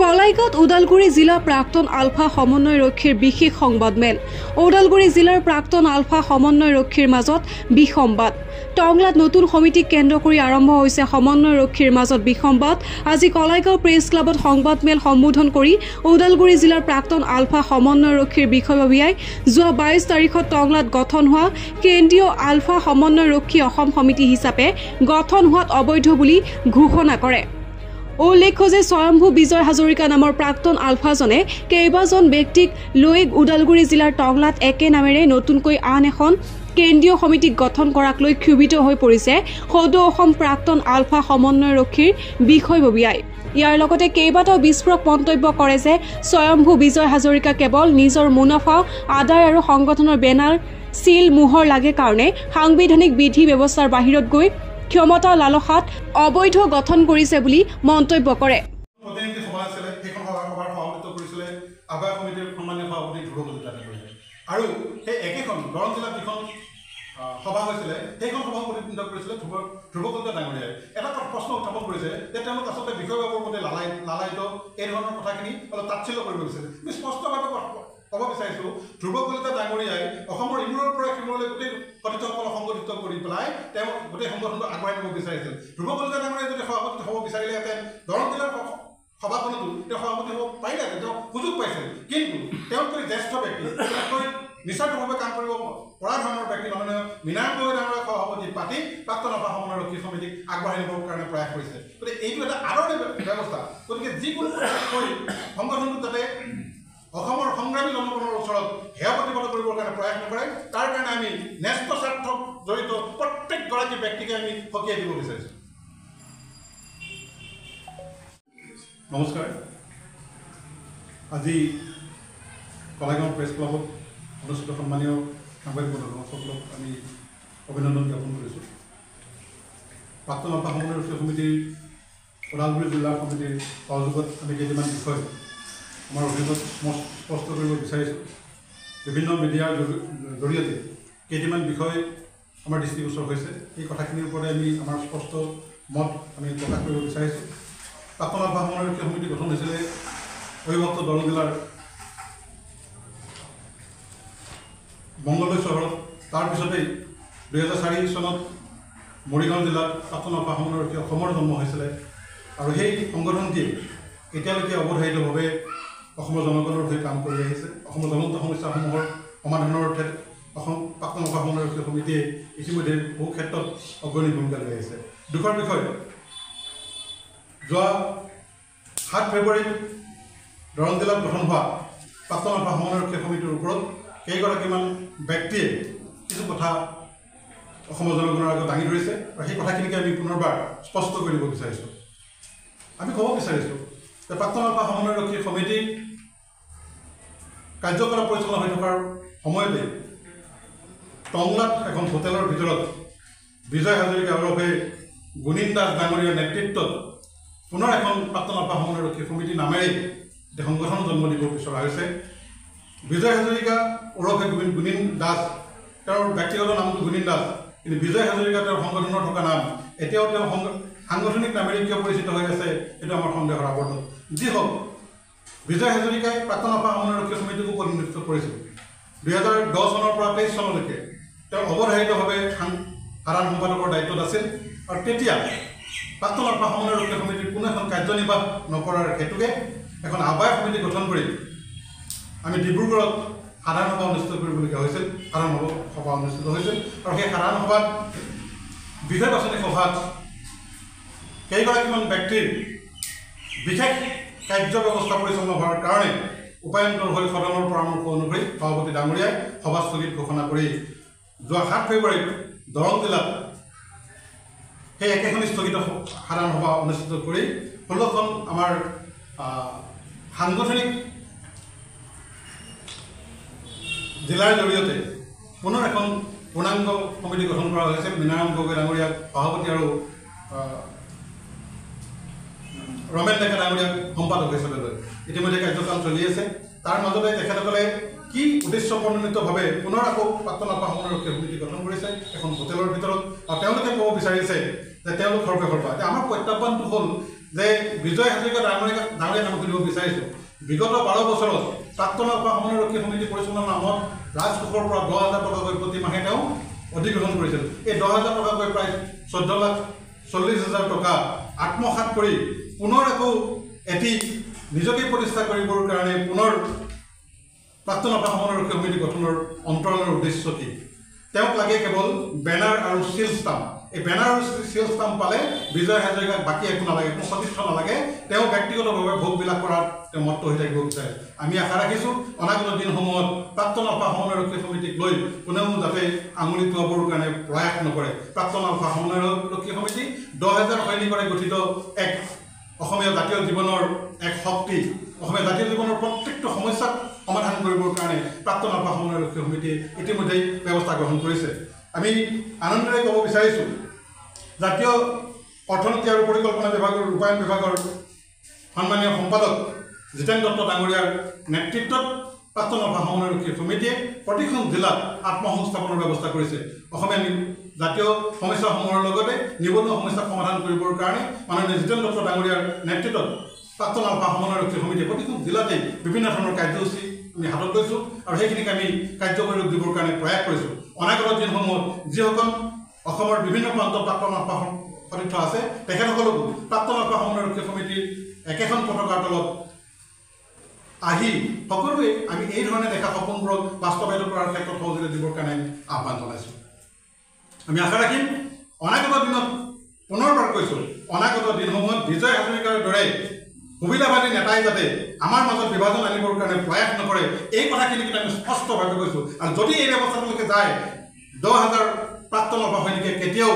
কলাইগাঁৱত ওদালগুৰি জিলা প্ৰাক্তন আলফা সমন্বয়ৰক্ষীৰ বিশেষ সংবাদমেল। ওদালগুৰি জিলাৰ প্ৰাক্তন আলফা সমন্বয়ৰক্ষীৰ মাজত বিসম্বাদ। টংলাত নতুন সমিতিক কেন্দ্ৰ কৰি আৰম্ভ হৈছে সমন্বয়ৰক্ষীৰ মাজত বিসম্বাদ। আজি কলাইগাঁও প্ৰেছ ক্লাবত সংবাদমেল সম্বোধন কৰি ওদালগুৰি জিলাৰ প্ৰাক্তন আলফা সমন্বয়ৰক্ষীৰ বিষয়ববীয়াই যোৱা 22 তাৰিখত টংলাত গঠন হোৱা কেন্দ্ৰীয় আলফা সমন্বয়ৰক্ষী অসম সমিতি হিচাপে গঠন হোৱাত অবৈধ বুলি ঘোষণা কৰে। উল্লেখ্য যে স্বয়ম্ভু বিজয় হাজৰিকা নামৰ প্ৰাক্তন আলফাজনে কেইবাজন ব্যক্তিক লৈ ওদালগুৰি জিলাৰ টংলাত একে নামেৰে নতুনকৈ আন এখন কেন্দ্ৰীয় সমিতিক গঠন কৰাক লৈ ক্ষোভিত হৈ পৰিছে সদৌ অসম প্ৰাক্তন আলফা সমন্বয়ৰক্ষীৰ বিষয়ববীয়াই। ইয়াৰ লগতে কেইবাটাও বিস্ফোৰক মন্তব্য কৰে যে স্বয়ম্ভু বিজয় হাজৰিকা কেৱল নিজৰ মুনাফা আদায় আৰু সংগঠনৰ বেনাৰ চিল মোহৰ লাগে কাৰণে সাংবিধানিক বিধি ব্যৱস্থাৰ বাহিৰত গৈ ক্ষমতা লালসাত অবৈধ গঠন কৰিছে বুলি মন্তব্য কৰে। আৰু সেই একেখন দৰং জিলাত যিখন সভা হৈছিলে সেইখন সভা প্ৰতিনিধিত্ব কৰিছিলে ধ্ৰুৱ কলিতা ডাঙৰীয়াই। এটা প্ৰশ্ন উত্থাপন কৰিছে যে তেওঁলোক আচলতে বিষয়বাবুৰ মতে লালায়িত এই ধৰণৰ কথাখিনি অলপ তাৎসল্য কৰিব বিচাৰিছে। আমি স্পষ্টভাৱে ক'ব বিচাৰিছোঁ ধ্ৰুৱ কলিতা ডাঙৰীয়াই অসমৰ ইমূৰৰ পৰা সিমূৰলৈ গোটেই সতীৰ্থসকলক সংগঠিত কৰি পেলাই তেওঁ গোটেই সংগঠনটো আগবঢ়াই নিব বিচাৰিছিল। ধ্ৰুৱ কলিতা ডাঙৰীয়াই যদি সভাপতি হ'ব বিচাৰিলেহেঁতেন দৰং জিলাৰ সভাখনতো তেওঁ সভাপতি হ'ব পাৰিলেহেঁতেন, তেওঁ সুযোগ পাইছিল। কিন্তু তেওঁতকৈ জ্যেষ্ঠ ব্যক্তি তেওঁতকৈ নিস্বাৰ্থভাৱে কাম কৰিব পৰা ধৰণৰ ব্যক্তি মাননীয় মীনাৰায়ণ গগৈ ডাঙৰীয়াক সভাপতি পাতি প্ৰাক্তন আলফা সমন্বয়ৰক্ষী সমিতিক আগবঢ়াই নিবৰ কাৰণে প্ৰয়াস কৰিছে। গতিকে এইটো এটা আদৰণীয় ব্যৱস্থা। গতিকে যিকোনো কৰি সংগঠনটো যাতে অসমৰ সংগ্ৰামী জনগণৰ ওচৰত সেয়া প্ৰতিবাদ কৰিবৰ কাৰণে প্ৰয়াস নকৰে, তাৰ কাৰণে আমি ন্যস্ত স্বাৰ্থ জড়িত প্ৰত্যেকগৰাকী ব্যক্তিকে আমি সকীয়াই দিব বিচাৰিছোঁ। নমস্কাৰ। আজি কলাইগাঁও প্ৰেছ ক্লাবত অনুষ্ঠিত সন্মানীয় সাংবাদিক বন্ধুসকলক আমি অভিনন্দন জ্ঞাপন কৰিছোঁ। প্ৰাক্তন আলফা সমন্বয়ৰক্ষী সমিতিৰ ওদালগুৰি জিলা সমিতিৰ সহযোগত আমি কেইটামান বিষয় আমাৰ অভিযোগত স্পষ্ট কৰিব বিচাৰিছোঁ। বিভিন্ন মিডিয়াৰ জৰিয়তে কেইটামান বিষয় আমাৰ দৃষ্টিগোচৰ হৈছে। এই কথাখিনিৰ ওপৰতে আমি আমাৰ স্পষ্ট মত আমি প্ৰকাশ কৰিব বিচাৰিছোঁ। প্ৰাক্তন আলফা সমন্বয়ৰক্ষী সমিতি গঠন হৈছিলে অবিভক্ত দৰং জিলাৰ মংগলদৈ চহৰত। তাৰপিছতেই 2004 চনত মৰিগাঁও জিলাত প্ৰাক্তন আলফা সমন্বয়ৰক্ষী অসমৰ জন্ম হৈছিলে। আৰু সেই সংগঠনটিয়ে এতিয়ালৈকে অৱধাৰিতভাৱে অসমৰ জনগণৰ হৈ কাম কৰি আহিছে। অসমৰ জ্বলন্ত সমস্যাসমূহৰ সমাধানৰ অৰ্থে অসম প্ৰাক্তন আলফা সমন্বয়ৰক্ষী সমিতিয়ে ইতিমধ্যে বহু ক্ষেত্ৰত অগ্ৰণী ভূমিকা লৈ আহিছে। দুখৰ বিষয়, যোৱা 7 ফেব্ৰুৱাৰীত দৰং জিলাত গঠন হোৱা প্ৰাক্তন আলফা সমন্বয়ৰক্ষী সমিতিৰ ওপৰত কেইগৰাকীমান ব্যক্তিয়ে কিছু কথা অসমৰ জনগণৰ আগত দাঙি ধৰিছে আৰু সেই কথাখিনিকে আমি পুনৰবাৰ স্পষ্ট কৰিব বিচাৰিছোঁ। আমি ক'ব বিচাৰিছোঁ যে প্ৰাক্তন আলফা সমন্বয়ৰক্ষী সমিতিৰ কাৰ্যকলাপ পৰিচালনা হৈ থকাৰ সময়তে টংলাত এখন হোটেলৰ ভিতৰত বিজয় হাজৰিকা ওৰফে গুণীন দাস ডাঙৰীয়াৰ নেতৃত্বত পুনৰ এখন প্ৰাক্তন আলফা সমন্বয়ৰক্ষী সমিতি নামেৰে এটা সংগঠন জন্ম দিব বিচৰা হৈছে। বিজয় হাজৰিকা ওৰফে গুণীন দাস, তেওঁৰ ব্যক্তিগত নামটো গুণীন দাস, কিন্তু বিজয় হাজৰিকা তেওঁৰ সংগঠনৰ থকা নাম। এতিয়াও তেওঁ সাংগঠনিক নামেৰে কিয় পৰিচিত হৈ আছে এইটো আমাৰ সন্দেহৰ আৱৰ্তন। যি হওক, বিজয় হাজৰিকাই প্ৰাক্তন আলফা সমন্বয়ৰক্ষী সমিতিকো প্ৰতিনিধিত্ব কৰিছিল। 2010 চনৰ পৰা 23 চনলৈকে তেওঁ অৱধাৰিতভাৱে সাধাৰণ সম্পাদকৰ দায়িত্বত আছিল। আৰু তেতিয়া প্ৰাক্তন আলফা সমন্বয়ৰক্ষী সমিতিৰ কোনো এখন কাৰ্যনিৰ্বাহ নকৰাৰ হেতুকে এখন আহ্বায়ক সমিতি গঠন কৰি আমি ডিব্ৰুগড়ত সাধাৰণ সভা অনুষ্ঠিত কৰিবলগীয়া হৈছিল। সাধাৰণ সভা অনুষ্ঠিত হৈছিল আৰু সেই সাধাৰণ সভাত বিষয় বাছনি সভাত কেইগৰাকীমান ব্যক্তিৰ বিশেষ কাৰ্য ব্যৱস্থা পৰিচালনা হোৱাৰ কাৰণে উপায়ন্তৰ হৈ সদনৰ পৰামৰ্শ অনুসৰি সভাপতি ডাঙৰীয়াই সভা স্থগিত ঘোষণা কৰি যোৱা 7 ফেব্ৰুৱাৰীত দৰং জিলাত সেই একেখন স্থগিত সাধাৰণ সভা অনুষ্ঠিত কৰি 16খন আমাৰ সাংগঠনিক জিলাৰ জৰিয়তে পুনৰ এখন পূৰ্ণাংগ সমিতি গঠন কৰা হৈছে। মীনাৰায়ণ গগৈ ডাঙৰীয়াক সভাপতি আৰু ৰমেন ডেকা ডাঙৰীয়াক সম্পাদক হিচাপে লৈ ইতিমধ্যে কাৰ্যকাল চলি আছে। তাৰ মাজতে তেখেতসকলে কি উদ্দেশ্যপ্ৰণোদিতভাৱে পুনৰ আকৌ প্ৰাক্তন আলফা সমন্বয়ৰক্ষী সমিতি গঠন কৰিছে এখন হোটেলৰ ভিতৰত। আৰু তেওঁলোকে ক'ব বিচাৰিছে যে তেওঁলোক সৰ্বে সৰ্বা। আমাৰ প্ৰত্যাহ্বানটো হ'ল যে বিজয় হাজৰিকা ডাঙৰীয়াক নাম সুধিব বিচাৰিছোঁ। বিগত 12 বছৰত প্ৰাক্তন আলফা সমন্বয়ৰক্ষী সমিতি পৰিচালনাৰ নামত ৰাজকোষৰ পৰা 10,000 টকাকৈ প্ৰতি মাহে তেওঁ অধিগ্ৰহণ কৰিছিল। এই 10,000 টকাকৈ প্ৰায় 14,40,000 টকা আত্মসাৎ কৰি পুনৰ আকৌ এটি নিজকে প্ৰতিষ্ঠা কৰিবৰ কাৰণে পুনৰ প্ৰাক্তন আলফা সমন্বয়ৰক্ষী সমিতি গঠনৰ অন্তৰালৰ উদ্দেশ্য কি? তেওঁক লাগে কেৱল বেনাৰ আৰু চিল ষ্টাম্প। এই বেনাৰ আৰু চিল ষ্টাম্প পালে বিজয় হাজৰিকাক বাকী একো নালাগে, কোনো সতীৰ্থ নালাগে। তেওঁ ব্যক্তিগতভাৱে ভোগবিলাক কৰাত তেওঁ মত্ত হৈ থাকিব বিচাৰে। আমি আশা ৰাখিছোঁ অনাগত দিনসমূহত প্ৰাক্তন আলফা সমন্বয়ৰক্ষী সমিতিক লৈ কোনেও যাতে আঙুলি টোৱাবৰ কাৰণে প্ৰয়াস নকৰে। প্ৰাক্তন আলফা সমন্বয়ৰক্ষী সমিতি 10,000 সৈনিকৰে গঠিত এক অসমীয়া জাতীয় জীৱনৰ এক শক্তি। অসমীয়া জাতীয় জীৱনৰ প্ৰত্যেকটো সমস্যাক সমাধান কৰিবৰ কাৰণে প্ৰাক্তন আলফা সমন্বয়ৰক্ষী সমিতিয়ে ইতিমধ্যেই ব্যৱস্থা গ্ৰহণ কৰিছে। আমি আনন্দেৰে ক'ব বিচাৰিছোঁ জাতীয় অৰ্থনীতি আৰু পৰিকল্পনা বিভাগৰ ৰূপায়ণ বিভাগৰ সন্মানীয় সম্পাদক জিতেন দত্ত ডাঙৰীয়াৰ নেতৃত্বত প্ৰাক্তন আলফা সমন্বয়ৰক্ষী সমিতিয়ে প্ৰতিখন জিলাত আত্মসংস্থাপনৰ ব্যৱস্থা কৰিছে। অসমীয়া জাতীয় সমস্যাসমূহৰ লগতে নিবনুৱা সমস্যাক সমাধান কৰিবৰ কাৰণে মাননীয় জিতেন দত্ত ডাঙৰীয়াৰ নেতৃত্বত প্ৰাক্তন আলফা সমন্বয়ৰক্ষী সমিতিয়ে প্ৰতিখন জিলাতেই বিভিন্ন ধৰণৰ কাৰ্যসূচী আমি হাতত লৈছোঁ আৰু সেইখিনিক আমি কাৰ্যকৰী ৰূপ দিবৰ কাৰণে প্ৰয়াস কৰিছোঁ। অনাগত দিনসমূহত যিসকল অসমৰ বিভিন্ন প্ৰান্তত প্ৰাক্তন আলফা সতীৰ্থ আছে তেখেতসকলকো প্ৰাক্তন আলফা সমন্বয়ৰক্ষী সমিতিৰ একেখন পতাকাৰ তলত আহি সকলোৱে আমি এই ধৰণে দেখা সপোনবোৰক বাস্তৱায়িত কৰাৰ ক্ষেত্ৰত সহযোগিতা দিবৰ কাৰণে আহ্বান জনাইছোঁ। আমি আশা ৰাখিম অনাগত দিনত পুনৰবাৰ কৈছোঁ অনাগত দিনসমূহত বিজয় হাজৰিকাৰ দৰে সুবিধাবাদী নেতাই যাতে আমাৰ মাজত বিভাজন আনিবৰ কাৰণে প্ৰয়াস নকৰে এই কথাখিনি কিন্তু আমি স্পষ্টভাৱে কৈছোঁ। আৰু যদি এই ব্যৱস্থাটোলৈকে যায় 10,000 প্ৰাক্তন আলফা সৈনিকে কেতিয়াও